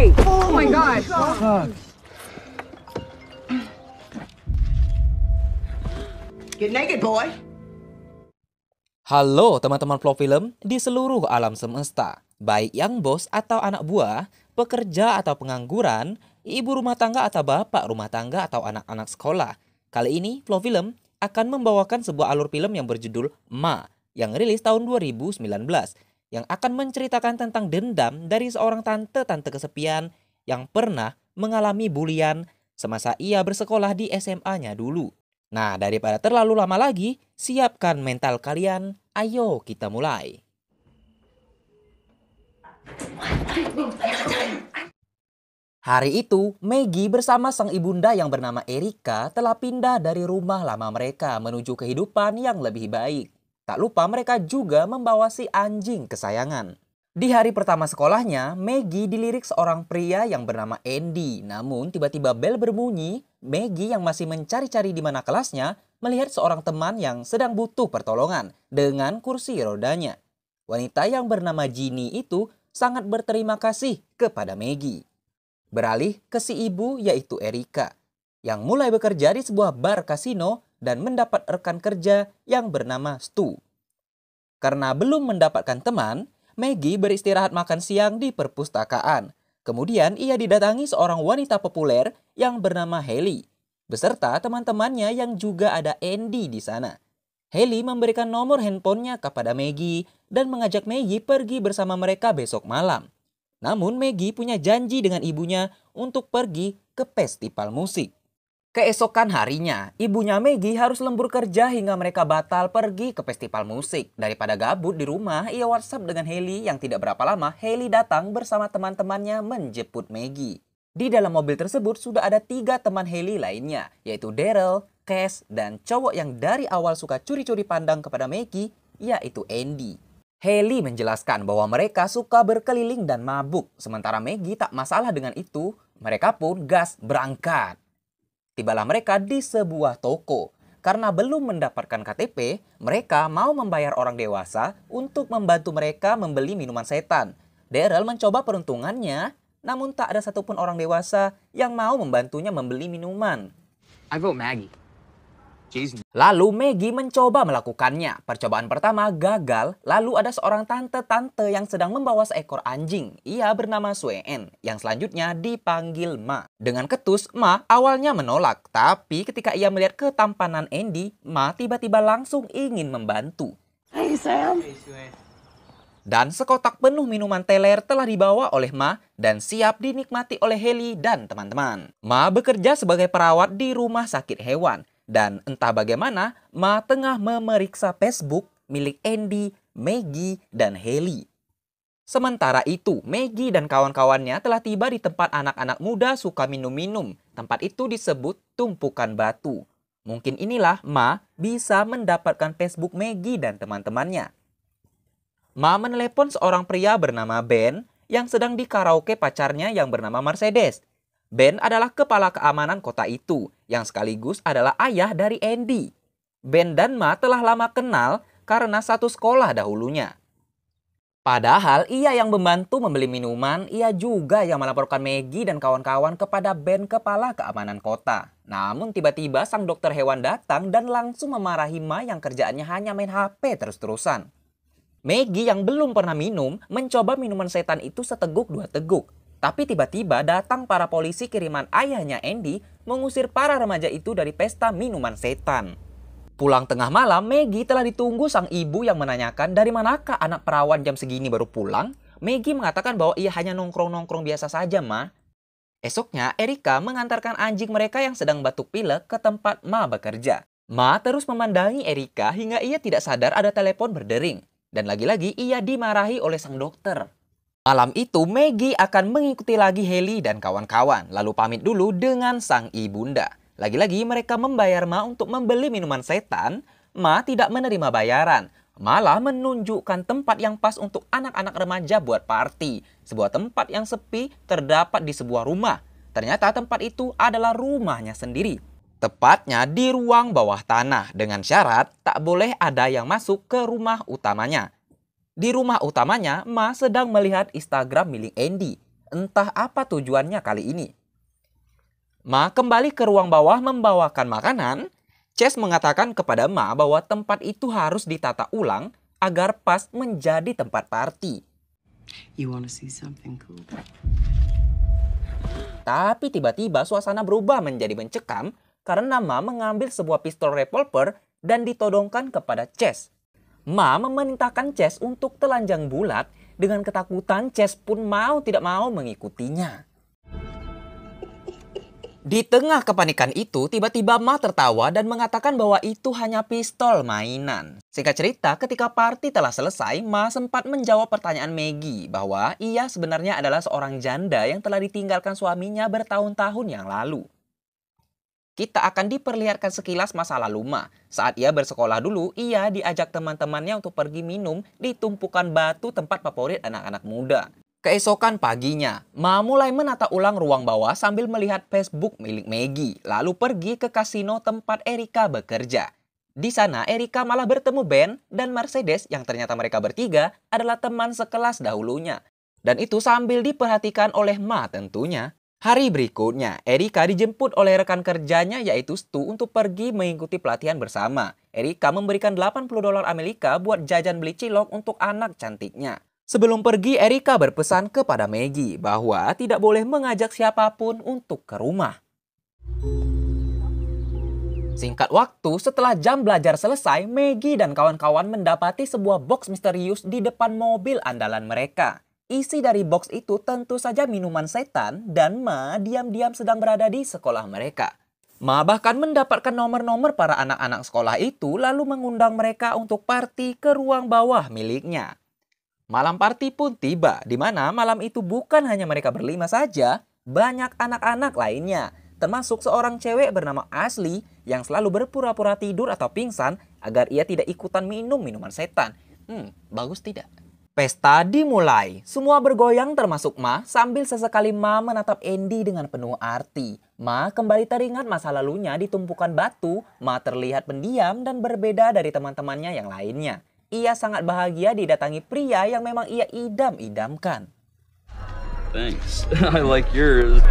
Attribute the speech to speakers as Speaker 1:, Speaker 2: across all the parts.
Speaker 1: Hey! Oh my God!
Speaker 2: Get naked, boy.
Speaker 3: Halo teman-teman vlog film di seluruh alam semesta. Baik yang bos atau anak buah, pekerja atau pengangguran, ibu rumah tangga atau bapak rumah tangga atau anak-anak sekolah. Kali ini vlog film akan membawakan sebuah alur film yang berjudul Ma yang rilis tahun 2019. Yang akan menceritakan tentang dendam dari seorang tante-tante kesepian yang pernah mengalami bulian semasa ia bersekolah di SMA-nya dulu. Nah, daripada terlalu lama lagi, siapkan mental kalian. Ayo kita mulai. Hari itu, Maggie bersama sang ibunda yang bernama Erika telah pindah dari rumah lama mereka menuju kehidupan yang lebih baik. Tak lupa mereka juga membawa si anjing kesayangan. Di hari pertama sekolahnya, Maggie dilirik seorang pria yang bernama Andy. Namun tiba-tiba bel berbunyi, Maggie yang masih mencari-cari di mana kelasnya melihat seorang teman yang sedang butuh pertolongan dengan kursi rodanya. Wanita yang bernama Ginny itu sangat berterima kasih kepada Maggie. Beralih ke si ibu yaitu Erika, yang mulai bekerja di sebuah bar kasino dan mendapat rekan kerja yang bernama Stu. Karena belum mendapatkan teman, Maggie beristirahat makan siang di perpustakaan. Kemudian ia didatangi seorang wanita populer yang bernama Haley, beserta teman-temannya yang juga ada Andy di sana. Haley memberikan nomor handphonenya kepada Maggie dan mengajak Maggie pergi bersama mereka besok malam. Namun Maggie punya janji dengan ibunya untuk pergi ke festival musik. Keesokan harinya, ibunya Maggie harus lembur kerja hingga mereka batal pergi ke festival musik. Daripada gabut di rumah, ia WhatsApp dengan Haley yang tidak berapa lama Haley datang bersama teman-temannya menjemput Maggie. Di dalam mobil tersebut sudah ada 3 teman Haley lainnya, yaitu Daryl, Cass, dan cowok yang dari awal suka curi-curi pandang kepada Maggie, yaitu Andy. Haley menjelaskan bahwa mereka suka berkeliling dan mabuk, sementara Maggie tak masalah dengan itu, mereka pun gas berangkat. Tibalah mereka di sebuah toko. Karena belum mendapatkan KTP, mereka mau membayar orang dewasa untuk membantu mereka membeli minuman setan. Daryl mencoba peruntungannya, namun tak ada satupun orang dewasa yang mau membantunya membeli minuman.
Speaker 1: I vote Maggie. Jeez.
Speaker 3: Lalu Maggie mencoba melakukannya. Percobaan pertama gagal, lalu ada seorang tante-tante yang sedang membawa seekor anjing. Ia bernama Suen, yang selanjutnya dipanggil Ma. Dengan ketus, Ma awalnya menolak, tapi ketika ia melihat ketampanan Andy, Ma tiba-tiba langsung ingin membantu.
Speaker 2: Hey, Sam.
Speaker 3: Dan sekotak penuh minuman teler telah dibawa oleh Ma dan siap dinikmati oleh Haley dan teman-teman. Ma bekerja sebagai perawat di rumah sakit hewan. Dan entah bagaimana, Ma tengah memeriksa Facebook milik Andy, Maggie, dan Haley. Sementara itu, Maggie dan kawan-kawannya telah tiba di tempat anak-anak muda suka minum-minum. Tempat itu disebut tumpukan batu. Mungkin inilah Ma bisa mendapatkan Facebook Maggie dan teman-temannya. Ma menelepon seorang pria bernama Ben yang sedang di karaoke pacarnya yang bernama Mercedes. Ben adalah kepala keamanan kota itu, yang sekaligus adalah ayah dari Andy. Ben dan Ma telah lama kenal karena satu sekolah dahulunya. Padahal ia yang membantu membeli minuman, ia juga yang melaporkan Maggie dan kawan-kawan kepada Ben kepala keamanan kota. Namun tiba-tiba sang dokter hewan datang dan langsung memarahi Ma yang kerjaannya hanya main HP terus-terusan. Maggie yang belum pernah minum, mencoba minuman setan itu seteguk 2 teguk. Tapi tiba-tiba datang para polisi kiriman ayahnya Andy mengusir para remaja itu dari pesta minuman setan. Pulang tengah malam, Maggie telah ditunggu sang ibu yang menanyakan dari manakah anak perawan jam segini baru pulang. Maggie mengatakan bahwa ia hanya nongkrong-nongkrong biasa saja, Ma. Esoknya, Erika mengantarkan anjing mereka yang sedang batuk pilek ke tempat Ma bekerja. Ma terus memandangi Erika hingga ia tidak sadar ada telepon berdering. Dan lagi-lagi ia dimarahi oleh sang dokter. Malam itu Maggie akan mengikuti lagi Haley dan kawan-kawan, lalu pamit dulu dengan sang ibunda. Lagi-lagi mereka membayar Ma untuk membeli minuman setan. Ma tidak menerima bayaran, malah menunjukkan tempat yang pas untuk anak-anak remaja buat party. Sebuah tempat yang sepi terdapat di sebuah rumah. Ternyata tempat itu adalah rumahnya sendiri. Tepatnya di ruang bawah tanah dengan syarat tak boleh ada yang masuk ke rumah utamanya. Di rumah utamanya, Ma sedang melihat Instagram milik Andy. Entah apa tujuannya kali ini. Ma kembali ke ruang bawah membawakan makanan. Chase mengatakan kepada Ma bahwa tempat itu harus ditata ulang agar pas menjadi tempat party.
Speaker 2: You want to see something cool?
Speaker 3: Tapi tiba-tiba suasana berubah menjadi mencekam karena Ma mengambil sebuah pistol revolver dan ditodongkan kepada Chase. Ma memerintahkan Chase untuk telanjang bulat. Dengan ketakutan, Chase pun mau tidak mau mengikutinya. Di tengah kepanikan itu, tiba-tiba Ma tertawa dan mengatakan bahwa itu hanya pistol mainan. Singkat cerita, ketika party telah selesai, Ma sempat menjawab pertanyaan Maggie bahwa ia sebenarnya adalah seorang janda yang telah ditinggalkan suaminya bertahun-tahun yang lalu. Kita akan diperlihatkan sekilas masa lalu Ma. Saat ia bersekolah dulu, ia diajak teman-temannya untuk pergi minum di tumpukan batu tempat favorit anak-anak muda. Keesokan paginya, Ma mulai menata ulang ruang bawah sambil melihat Facebook milik Maggie, lalu pergi ke kasino tempat Erika bekerja. Di sana, Erika malah bertemu Ben dan Mercedes yang ternyata mereka bertiga adalah teman sekelas dahulunya. Dan itu sambil diperhatikan oleh Ma tentunya. Hari berikutnya, Erika dijemput oleh rekan kerjanya yaitu Stu untuk pergi mengikuti pelatihan bersama. Erika memberikan $80 Amerika buat jajan beli cilok untuk anak cantiknya. Sebelum pergi, Erika berpesan kepada Maggie bahwa tidak boleh mengajak siapapun untuk ke rumah. Singkat waktu, setelah jam belajar selesai, Maggie dan kawan-kawan mendapati sebuah box misterius di depan mobil andalan mereka. Isi dari box itu tentu saja minuman setan dan Ma diam-diam sedang berada di sekolah mereka. Ma bahkan mendapatkan nomor-nomor para anak-anak sekolah itu lalu mengundang mereka untuk party ke ruang bawah miliknya. Malam party pun tiba, di mana malam itu bukan hanya mereka berlima saja, banyak anak-anak lainnya, termasuk seorang cewek bernama Ashley yang selalu berpura-pura tidur atau pingsan agar ia tidak ikutan minum minuman setan. Bagus tidak? Pesta dimulai, semua bergoyang termasuk Ma sambil sesekali Ma menatap Andy dengan penuh arti. Ma kembali teringat masa lalunya di tumpukan batu, Ma terlihat pendiam dan berbeda dari teman-temannya yang lainnya. Ia sangat bahagia didatangi pria yang memang ia idam-idamkan.
Speaker 4: Thanks. I like yours.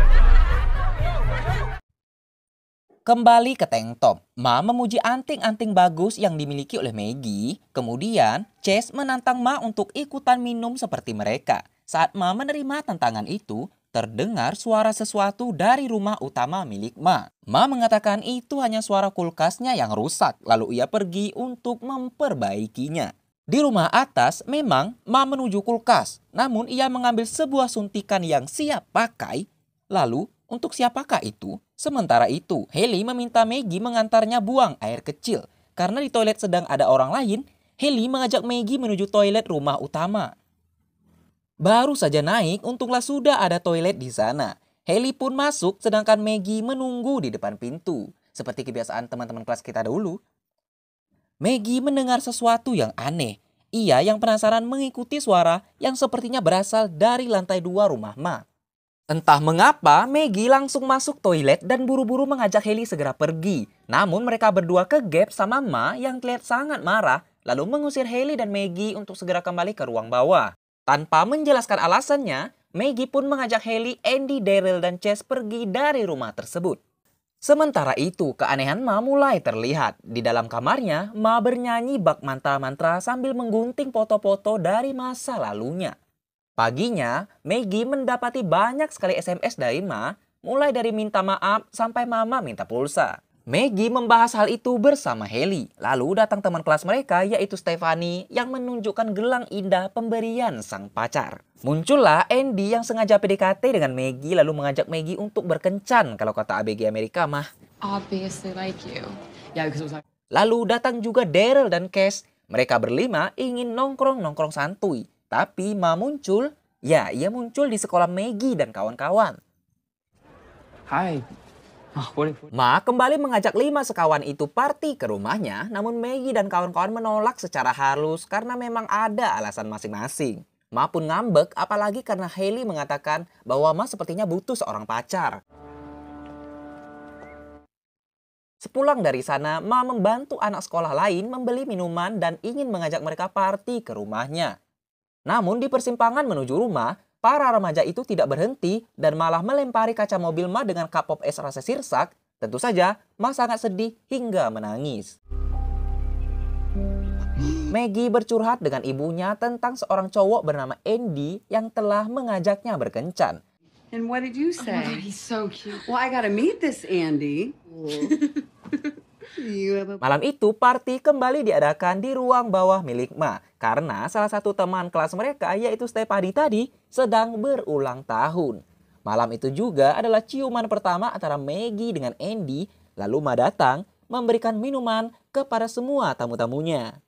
Speaker 3: Kembali ke tank top, Ma memuji anting-anting bagus yang dimiliki oleh Maggie. Kemudian, Chase menantang Ma untuk ikutan minum seperti mereka. Saat Ma menerima tantangan itu, terdengar suara sesuatu dari rumah utama milik Ma. Ma mengatakan itu hanya suara kulkasnya yang rusak, lalu ia pergi untuk memperbaikinya. Di rumah atas, memang Ma menuju kulkas, namun ia mengambil sebuah suntikan yang siap pakai. Lalu, untuk siapakah itu? Sementara itu, Haley meminta Maggie mengantarnya buang air kecil. Karena di toilet sedang ada orang lain, Haley mengajak Maggie menuju toilet rumah utama. Baru saja naik, untunglah sudah ada toilet di sana. Haley pun masuk, sedangkan Maggie menunggu di depan pintu. Seperti kebiasaan teman-teman kelas kita dulu. Maggie mendengar sesuatu yang aneh. Ia yang penasaran mengikuti suara yang sepertinya berasal dari lantai 2 rumah Ma. Entah mengapa, Maggie langsung masuk toilet dan buru-buru mengajak Haley segera pergi. Namun mereka berdua kegap sama Ma yang terlihat sangat marah, lalu mengusir Haley dan Maggie untuk segera kembali ke ruang bawah. Tanpa menjelaskan alasannya, Maggie pun mengajak Haley, Andy, Daryl, dan Chase pergi dari rumah tersebut. Sementara itu, keanehan Ma mulai terlihat. Di dalam kamarnya, Ma bernyanyi bak mantra-mantra sambil menggunting foto-foto dari masa lalunya. Paginya, Maggie mendapati banyak sekali SMS dari Ma, mulai dari minta maaf sampai Mama minta pulsa. Maggie membahas hal itu bersama Haley. Lalu datang teman kelas mereka yaitu Stephanie yang menunjukkan gelang indah pemberian sang pacar. Muncullah Andy yang sengaja PDKT dengan Maggie lalu mengajak Maggie untuk berkencan kalau kata ABG Amerika mah.
Speaker 5: Obviously like you. Yeah, because it was like...
Speaker 3: Lalu datang juga Daryl dan Cash. Mereka berlima ingin nongkrong-nongkrong santuy. Tapi Ma muncul, ya ia muncul di sekolah Maggie dan kawan-kawan.
Speaker 1: Hi.
Speaker 3: Ma kembali mengajak 5 sekawan itu party ke rumahnya, namun Maggie dan kawan-kawan menolak secara halus karena memang ada alasan masing-masing. Ma pun ngambek apalagi karena Haley mengatakan bahwa Ma sepertinya butuh seorang pacar. Sepulang dari sana, Ma membantu anak sekolah lain membeli minuman dan ingin mengajak mereka party ke rumahnya. Namun di persimpangan menuju rumah, para remaja itu tidak berhenti dan malah melempari kaca mobil Ma dengan cup of es rasa sirsak. Tentu saja, Ma sangat sedih hingga menangis. Maggie bercurhat dengan ibunya tentang seorang cowok bernama Andy yang telah mengajaknya berkencan.
Speaker 2: And what did you
Speaker 5: Oh my God,
Speaker 2: say?
Speaker 5: he's so cute.
Speaker 2: Well, I gotta meet this Andy. You have a...
Speaker 3: Malam itu, party kembali diadakan di ruang bawah milik Ma karena salah satu teman kelas mereka, yaitu Stephanie tadi, sedang berulang tahun. Malam itu juga adalah ciuman pertama antara Maggie dengan Andy, lalu Ma datang memberikan minuman kepada semua tamu-tamunya.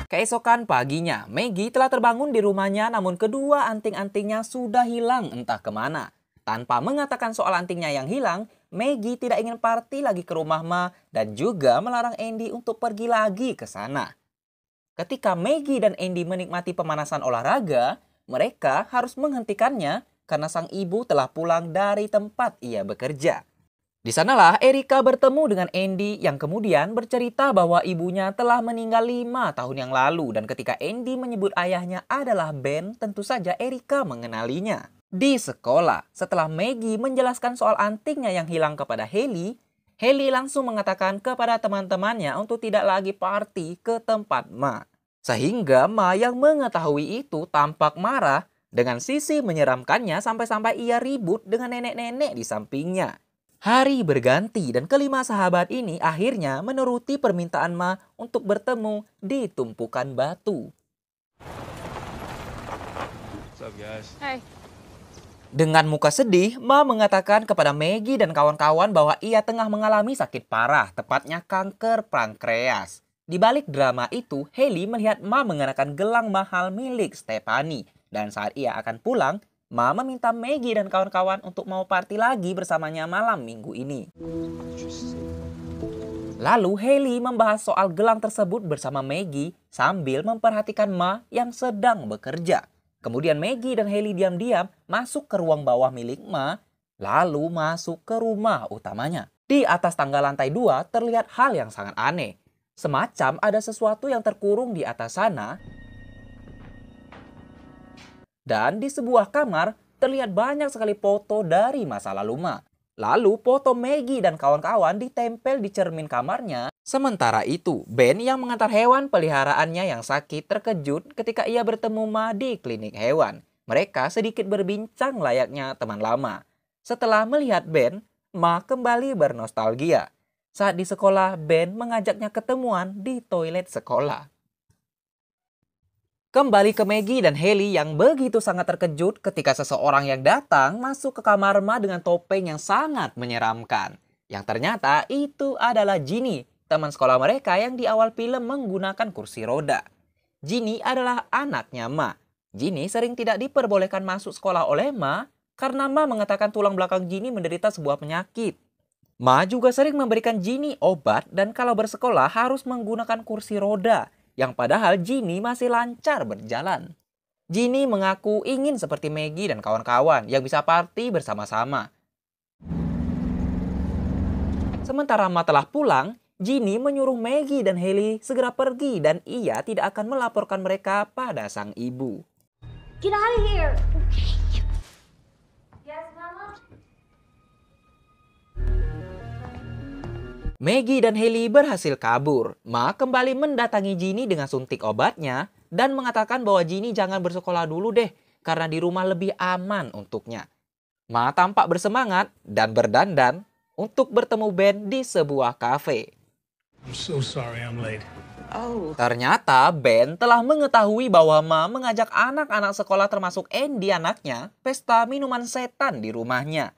Speaker 3: Keesokan paginya, Maggie telah terbangun di rumahnya namun kedua anting-antingnya sudah hilang entah kemana. Tanpa mengatakan soal antingnya yang hilang, Maggie tidak ingin party lagi ke rumah Ma dan juga melarang Andy untuk pergi lagi ke sana. Ketika Maggie dan Andy menikmati pemanasan olahraga, mereka harus menghentikannya karena sang ibu telah pulang dari tempat ia bekerja. Di sanalah Erika bertemu dengan Andy yang kemudian bercerita bahwa ibunya telah meninggal 5 tahun yang lalu dan ketika Andy menyebut ayahnya adalah Ben, tentu saja Erika mengenalinya. Di sekolah, setelah Maggie menjelaskan soal antingnya yang hilang kepada Haley, Haley langsung mengatakan kepada teman-temannya untuk tidak lagi party ke tempat Ma. Sehingga Ma yang mengetahui itu tampak marah dengan sisi menyeramkannya sampai-sampai ia ribut dengan nenek-nenek di sampingnya. Hari berganti dan kelima sahabat ini akhirnya menuruti permintaan Ma untuk bertemu di tumpukan batu.
Speaker 1: What's up, guys?
Speaker 5: Hey.
Speaker 3: Dengan muka sedih, Ma mengatakan kepada Maggie dan kawan-kawan bahwa ia tengah mengalami sakit parah, tepatnya kanker pankreas. Di balik drama itu, Haley melihat Ma mengenakan gelang mahal milik Stephanie. Dan saat ia akan pulang, Ma meminta Maggie dan kawan-kawan untuk mau party lagi bersamanya malam minggu ini. Lalu Haley membahas soal gelang tersebut bersama Maggie sambil memperhatikan Ma yang sedang bekerja. Kemudian Maggie dan Haley diam-diam masuk ke ruang bawah milik Ma, lalu masuk ke rumah utamanya. Di atas tangga lantai 2 terlihat hal yang sangat aneh. Semacam ada sesuatu yang terkurung di atas sana. Dan di sebuah kamar terlihat banyak sekali foto dari masa lalu Ma. Lalu foto Maggie dan kawan-kawan ditempel di cermin kamarnya. Sementara itu, Ben yang mengantar hewan peliharaannya yang sakit terkejut ketika ia bertemu Ma di klinik hewan. Mereka sedikit berbincang layaknya teman lama. Setelah melihat Ben, Ma kembali bernostalgia. Saat di sekolah, Ben mengajaknya ketemuan di toilet sekolah. Kembali ke Maggie dan Haley yang begitu sangat terkejut ketika seseorang yang datang masuk ke kamar Ma dengan topeng yang sangat menyeramkan. Yang ternyata itu adalah Ginny, teman sekolah mereka yang di awal film menggunakan kursi roda. Ginny adalah anaknya Ma. Ginny sering tidak diperbolehkan masuk sekolah oleh Ma karena Ma mengatakan tulang belakang Ginny menderita sebuah penyakit. Ma juga sering memberikan Ginny obat dan kalau bersekolah harus menggunakan kursi roda. Yang padahal Ginny masih lancar berjalan. Ginny mengaku ingin seperti Maggie dan kawan-kawan yang bisa party bersama-sama. Sementara Ma telah pulang, Ginny menyuruh Maggie dan Haley segera pergi dan ia tidak akan melaporkan mereka pada sang ibu.
Speaker 6: Get out of here! Yes, Mama?
Speaker 3: Maggie dan Haley berhasil kabur. Ma kembali mendatangi Ginny dengan suntik obatnya dan mengatakan bahwa Ginny jangan bersekolah dulu deh karena di rumah lebih aman untuknya. Ma tampak bersemangat dan berdandan untuk bertemu Ben di sebuah kafe.
Speaker 7: I'm so sorry I'm late.
Speaker 2: Oh,
Speaker 3: Ternyata Ben telah mengetahui bahwa Ma mengajak anak-anak sekolah termasuk Andy anaknya pesta minuman setan di rumahnya.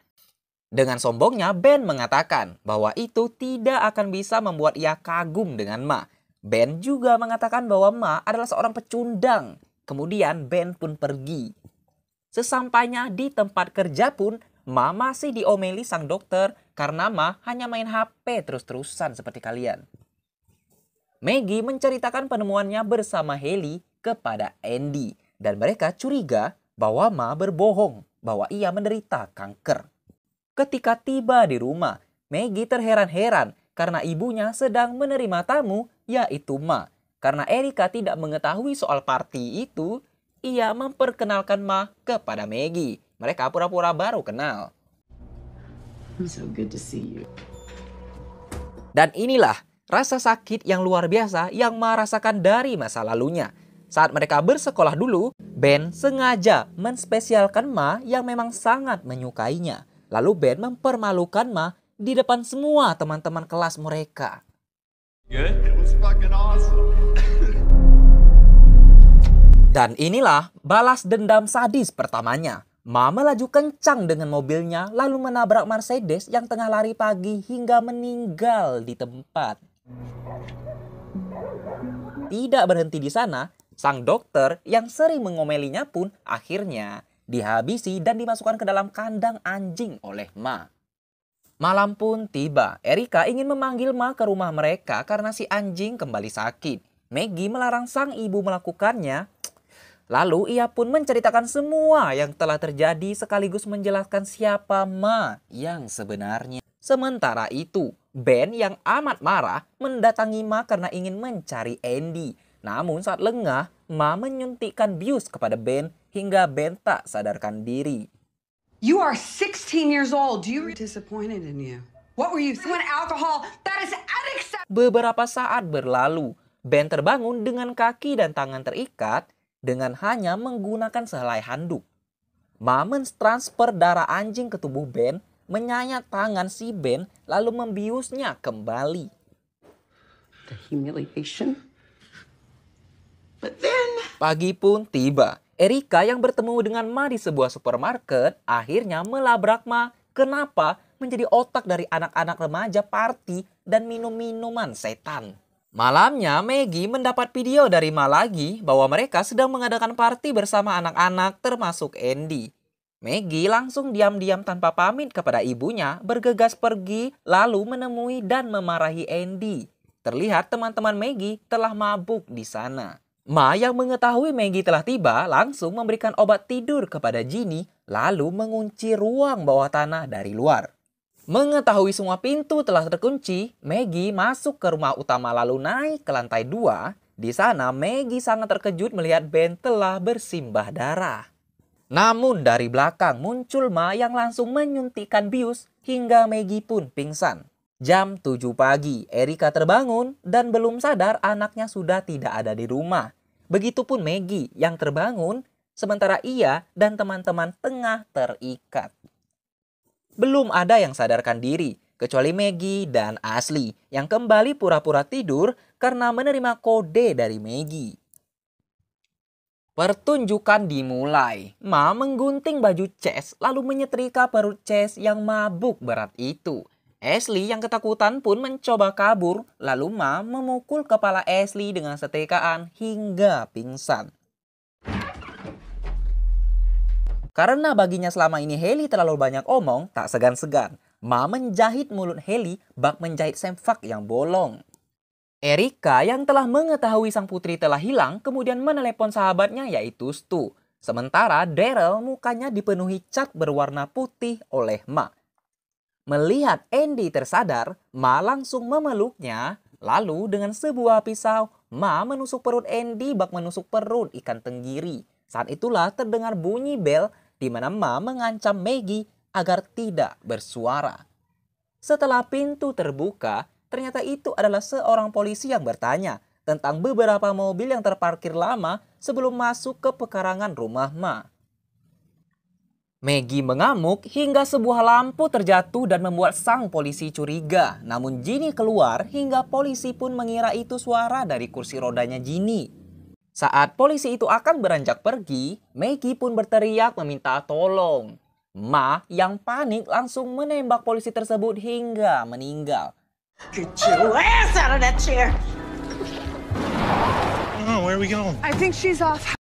Speaker 3: Dengan sombongnya, Ben mengatakan bahwa itu tidak akan bisa membuat ia kagum dengan Ma. Ben juga mengatakan bahwa Ma adalah seorang pecundang. Kemudian Ben pun pergi. Sesampainya di tempat kerja pun, Ma masih diomeli sang dokter karena Ma hanya main HP terus-terusan seperti kalian. Maggie menceritakan penemuannya bersama Haley kepada Andy. Dan mereka curiga bahwa Ma berbohong bahwa ia menderita kanker. Ketika tiba di rumah, Maggie terheran-heran karena ibunya sedang menerima tamu, yaitu Ma. Karena Erika tidak mengetahui soal party itu, ia memperkenalkan Ma kepada Maggie. Mereka pura-pura baru kenal.
Speaker 2: I'm so good to see you.
Speaker 3: Dan inilah rasa sakit yang luar biasa yang Ma rasakan dari masa lalunya. Saat mereka bersekolah dulu, Ben sengaja menspesialkan Ma yang memang sangat menyukainya. Lalu Ben mempermalukan Ma di depan semua teman-teman kelas mereka.
Speaker 4: Good? It was fucking awesome.
Speaker 3: Dan inilah balas dendam sadis pertamanya. Ma melaju kencang dengan mobilnya lalu menabrak Mercedes yang tengah lari pagi hingga meninggal di tempat. Tidak berhenti di sana, sang dokter yang sering mengomelinya pun akhirnya dihabisi dan dimasukkan ke dalam kandang anjing oleh Ma. Malam pun tiba, Erika ingin memanggil Ma ke rumah mereka karena si anjing kembali sakit. Maggie melarang sang ibu melakukannya. Lalu ia pun menceritakan semua yang telah terjadi sekaligus menjelaskan siapa Ma yang sebenarnya. Sementara itu, Ben yang amat marah mendatangi Ma karena ingin mencari Andy. Namun saat lengah, Ma menyuntikkan bius kepada Ben hingga Ben tak sadarkan diri.
Speaker 2: You are 16 years old. Do you disappointed in you? What were you thinking? Alcohol. That is unacceptable.
Speaker 3: Beberapa saat berlalu, Ben terbangun dengan kaki dan tangan terikat dengan hanya menggunakan sehelai handuk. Ma mentransfer darah anjing ke tubuh Ben, menyayat tangan si Ben lalu membiusnya kembali.
Speaker 2: The humiliation. But then...
Speaker 3: Pagi pun tiba. Erika yang bertemu dengan Ma di sebuah supermarket akhirnya melabrak Ma. Kenapa menjadi otak dari anak-anak remaja party dan minum minuman setan. Malamnya Maggie mendapat video dari Ma lagi bahwa mereka sedang mengadakan party bersama anak-anak termasuk Andy. Maggie langsung diam-diam tanpa pamit kepada ibunya bergegas pergi lalu menemui dan memarahi Andy. Terlihat teman-teman Maggie telah mabuk di sana. Ma yang mengetahui Maggie telah tiba langsung memberikan obat tidur kepada Ginny lalu mengunci ruang bawah tanah dari luar. Mengetahui semua pintu telah terkunci, Maggie masuk ke rumah utama lalu naik ke lantai 2. Di sana Maggie sangat terkejut melihat Ben telah bersimbah darah. Namun dari belakang muncul Ma yang langsung menyuntikkan bius hingga Maggie pun pingsan. Jam 7 pagi, Erika terbangun dan belum sadar anaknya sudah tidak ada di rumah. Begitupun Maggie yang terbangun sementara ia dan teman-teman tengah terikat. Belum ada yang sadarkan diri kecuali Maggie dan Ashley yang kembali pura-pura tidur karena menerima kode dari Maggie. Pertunjukan dimulai. Ma menggunting baju Chase lalu menyetrika perut Chase yang mabuk berat itu. Ashley yang ketakutan pun mencoba kabur lalu Ma memukul kepala Ashley dengan setrikaan hingga pingsan. Karena baginya selama ini Haley terlalu banyak omong, tak segan-segan. Ma menjahit mulut Haley bak menjahit sempak yang bolong. Erika yang telah mengetahui sang putri telah hilang kemudian menelepon sahabatnya yaitu Stu. Sementara Daryl mukanya dipenuhi cat berwarna putih oleh Ma. Melihat Andy tersadar, Ma langsung memeluknya. Lalu dengan sebuah pisau, Ma menusuk perut Andy bak menusuk perut ikan tenggiri. Saat itulah terdengar bunyi bel di mana Ma mengancam Maggie agar tidak bersuara. Setelah pintu terbuka, ternyata itu adalah seorang polisi yang bertanya tentang beberapa mobil yang terparkir lama sebelum masuk ke pekarangan rumah Ma. Maggie mengamuk hingga sebuah lampu terjatuh dan membuat sang polisi curiga. Namun Ginny keluar hingga polisi pun mengira itu suara dari kursi rodanya Ginny. Saat polisi itu akan beranjak pergi, Maggie pun berteriak meminta tolong. Ma yang panik langsung menembak polisi tersebut hingga meninggal.
Speaker 2: Get your ass out of that chair!
Speaker 7: Oh, where are we going?
Speaker 2: I think she's off.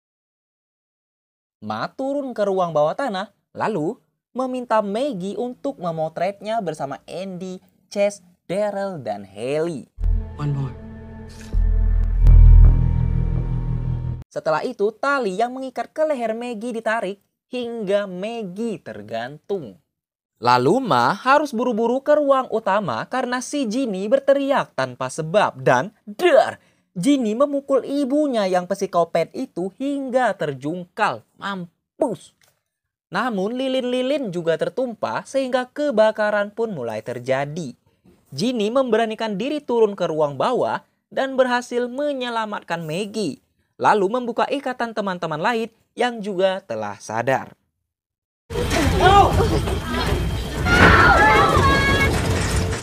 Speaker 3: Ma turun ke ruang bawah tanah, lalu meminta Maggie untuk memotretnya bersama Andy, Chase, Daryl, dan Haley.
Speaker 2: One more.
Speaker 3: Setelah itu, tali yang mengikat ke leher Maggie ditarik hingga Maggie tergantung. Lalu Ma harus buru-buru ke ruang utama karena si Ginny berteriak tanpa sebab dan dar! Ginny memukul ibunya yang psikopat itu hingga terjungkal. Mampus! Namun lilin-lilin juga tertumpah sehingga kebakaran pun mulai terjadi. Ginny memberanikan diri turun ke ruang bawah dan berhasil menyelamatkan Maggie. Lalu membuka ikatan teman-teman lain yang juga telah sadar.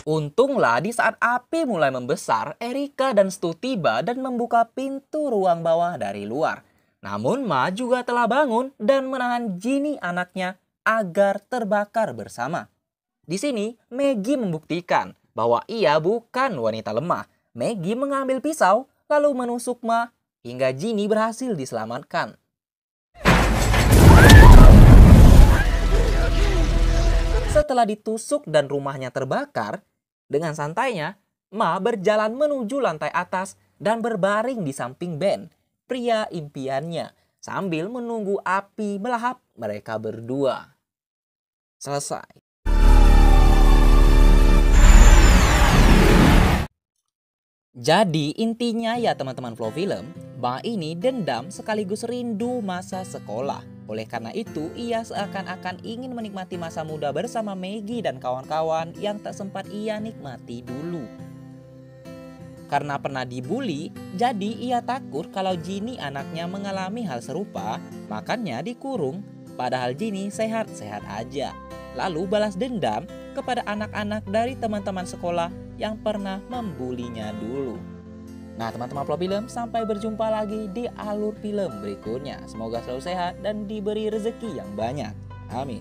Speaker 3: Untunglah di saat api mulai membesar, Erika dan Stu tiba dan membuka pintu ruang bawah dari luar. Namun Ma juga telah bangun dan menahan Ginny anaknya agar terbakar bersama. Di sini Maggie membuktikan bahwa ia bukan wanita lemah. Maggie mengambil pisau lalu menusuk Ma hingga Ginny berhasil diselamatkan. Setelah ditusuk dan rumahnya terbakar, dengan santainya Ma berjalan menuju lantai atas dan berbaring di samping Ben, pria impiannya, sambil menunggu api melahap mereka berdua. Selesai. Jadi intinya ya teman-teman Flow Film, Ma ini dendam sekaligus rindu masa sekolah. Oleh karena itu ia seakan-akan ingin menikmati masa muda bersama Maggie dan kawan-kawan yang tak sempat ia nikmati dulu. Karena pernah dibully, jadi ia takut kalau Ginny anaknya mengalami hal serupa, makanya dikurung. Padahal Ginny sehat-sehat aja. Lalu balas dendam kepada anak-anak dari teman-teman sekolah yang pernah membulinya dulu. Nah teman-teman Flow Film, sampai berjumpa lagi di alur film berikutnya. Semoga selalu sehat dan diberi rezeki yang banyak. Amin.